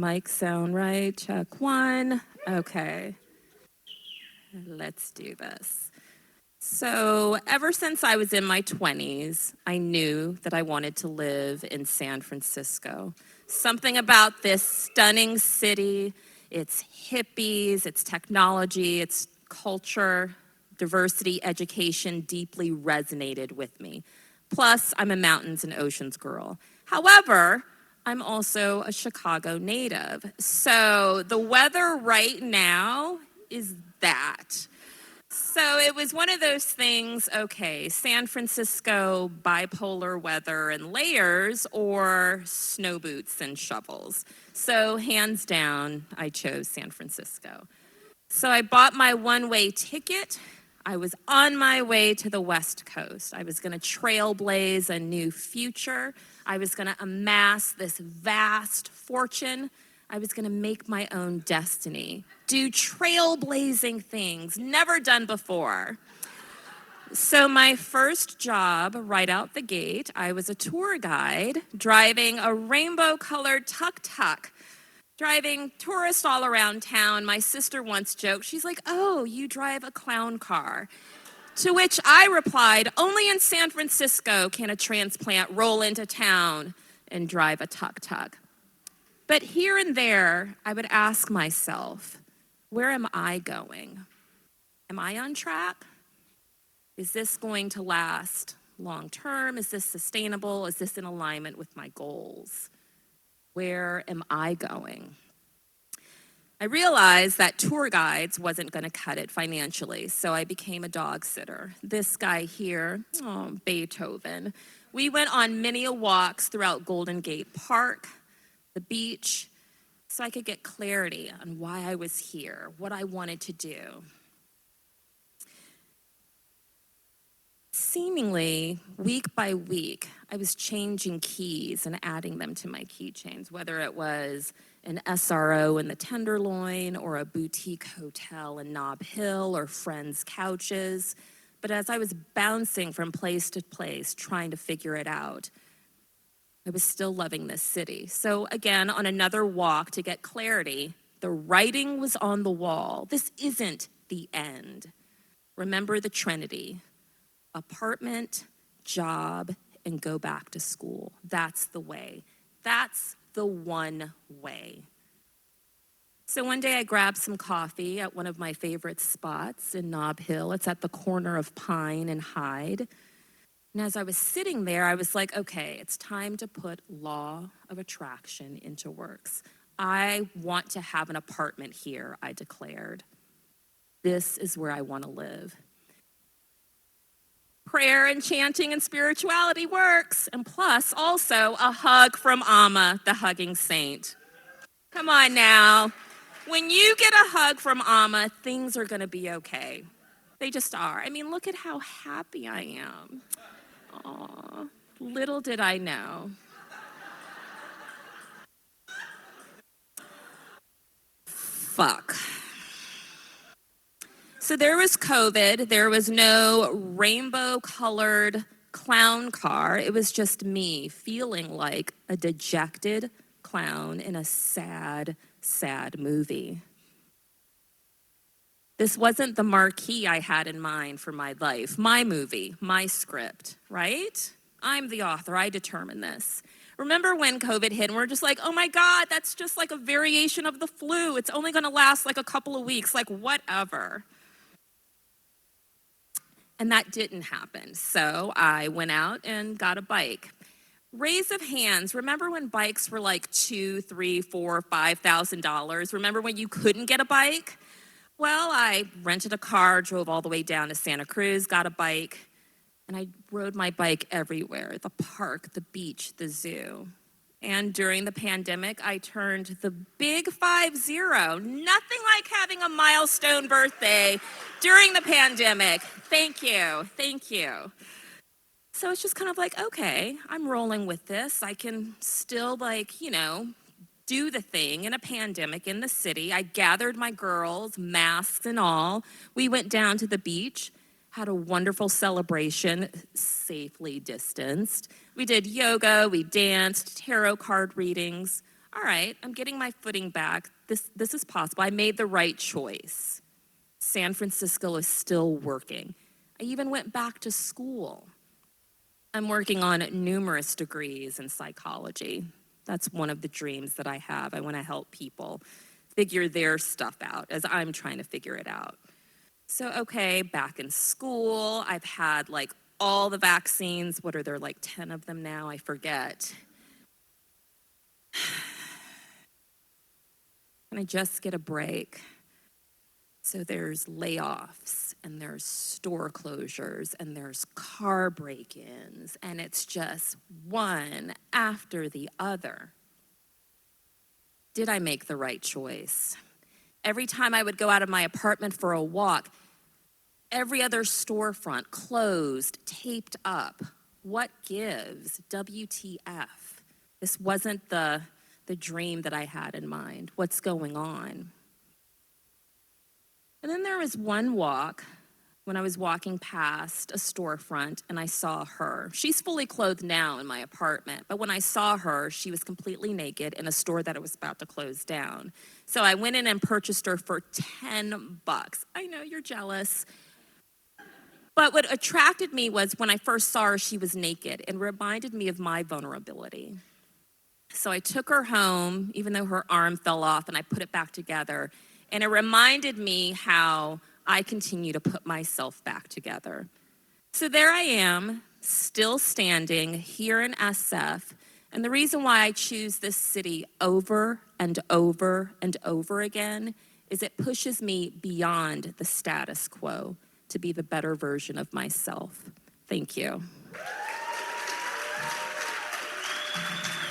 mic sound right? Check one. Okay. Let's do this. So, ever since I was in my 20s, I knew that I wanted to live in San Francisco. Something about this stunning city, its hippies, its technology, its culture, diversity, education deeply resonated with me. Plus, I'm a mountains and oceans girl. However, I'm also a Chicago native. So, the weather right now is that. So it was one of those things, okay, San Francisco bipolar weather and layers or snow boots and shovels. So hands down, I chose San Francisco. So I bought my one-way ticket. I was on my way to the West Coast. I was going to trailblaze a new future. I was going to amass this vast fortune. I was going to make my own destiny, do trailblazing things never done before. So my first job right out the gate, I was a tour guide driving a rainbow-colored tuk-tuk, driving tourists all around town. My sister once joked, she's like, "Oh, you drive a clown car." To which I replied, "Only in San Francisco can a transplant roll into town and drive a tuk-tuk." But here and there, I would ask myself, where am I going? Am I on track? Is this going to last long term? Is this sustainable? Is this in alignment with my goals? Where am I going? I realized that tour guides wasn't going to cut it financially, so I became a dog sitter. This guy here, Beethoven. We went on many walks throughout Golden Gate Park, the beach, so I could get clarity on why I was here, what I wanted to do. Seemingly, week by week, I was changing keys and adding them to my keychains, whether it was an SRO in the Tenderloin or a boutique hotel in Nob Hill or friends' couches. But as I was bouncing from place to place, trying to figure it out, I was still loving this city. So again, on another walk to get clarity, the writing was on the wall. This isn't the end. Remember the Trinity: apartment, job, and go back to school. That's the way. That's the one way. So one day I grabbed some coffee at one of my favorite spots in Nob Hill. It's at the corner of Pine and Hyde. And as I was sitting there, I was like, okay, it's time to put law of attraction into works. I want to have an apartment here, I declared. This is where I want to live. Prayer and chanting and spirituality works. And plus, also a hug from Amma, the hugging saint. Come on now. When you get a hug from Amma, things are going to be okay. They just are. I mean, look at how happy I am. Aw, little did I know. Fuck. So there was COVID. There was no rainbow-colored clown car. It was just me feeling like a dejected clown in a sad, sad movie. This wasn't the marquee I had in mind for my life, my movie, my script, right? I'm the author, I determine this. Remember when COVID hit and we're just like, oh my God, that's just like a variation of the flu. It's only gonna last like a couple of weeks, like whatever. And that didn't happen. So I went out and got a bike. Raise of hands, remember when bikes were like $2,000, $3,000, $4,000, $5,000? Remember when you couldn't get a bike? Well, I rented a car, drove all the way down to Santa Cruz, got a bike, and I rode my bike everywhere: the park, the beach, the zoo. And during the pandemic, I turned the big 50. Nothing like having a milestone birthday during the pandemic. Thank you, thank you. So it's just kind of like, okay, I'm rolling with this. I can still do the thing in a pandemic in the city. I gathered my girls, masks and all. We went down to the beach, had a wonderful celebration, safely distanced. We did yoga, we danced, tarot card readings. all right, I'm getting my footing back. This is possible. I made the right choice. San Francisco is still working. I even went back to school. I'm working on numerous degrees in psychology. That's one of the dreams that I have. I want to help people figure their stuff out as I'm trying to figure it out. So, okay, back in school, I've had like all the vaccines. What are there, like 10 of them now? I forget. Can I just get a break? So there's layoffs, and there's store closures, and there's car break-ins, and it's just one after the other. Did I make the right choice? Every time I would go out of my apartment for a walk, every other storefront closed, taped up. What gives? WTF? This wasn't the dream that I had in mind. What's going on? And then there was one walk when I was walking past a storefront and I saw her. She's fully clothed now in my apartment, but when I saw her, she was completely naked in a store that was about to close down. So I went in and purchased her for $10. I know you're jealous. But what attracted me was when I first saw her, she was naked and reminded me of my vulnerability. So I took her home, even though her arm fell off, and I put it back together. And it reminded me how I continue to put myself back together. So there I am, still standing here in SF. And the reason why I choose this city over and over and over again is it pushes me beyond the status quo to be the better version of myself. Thank you.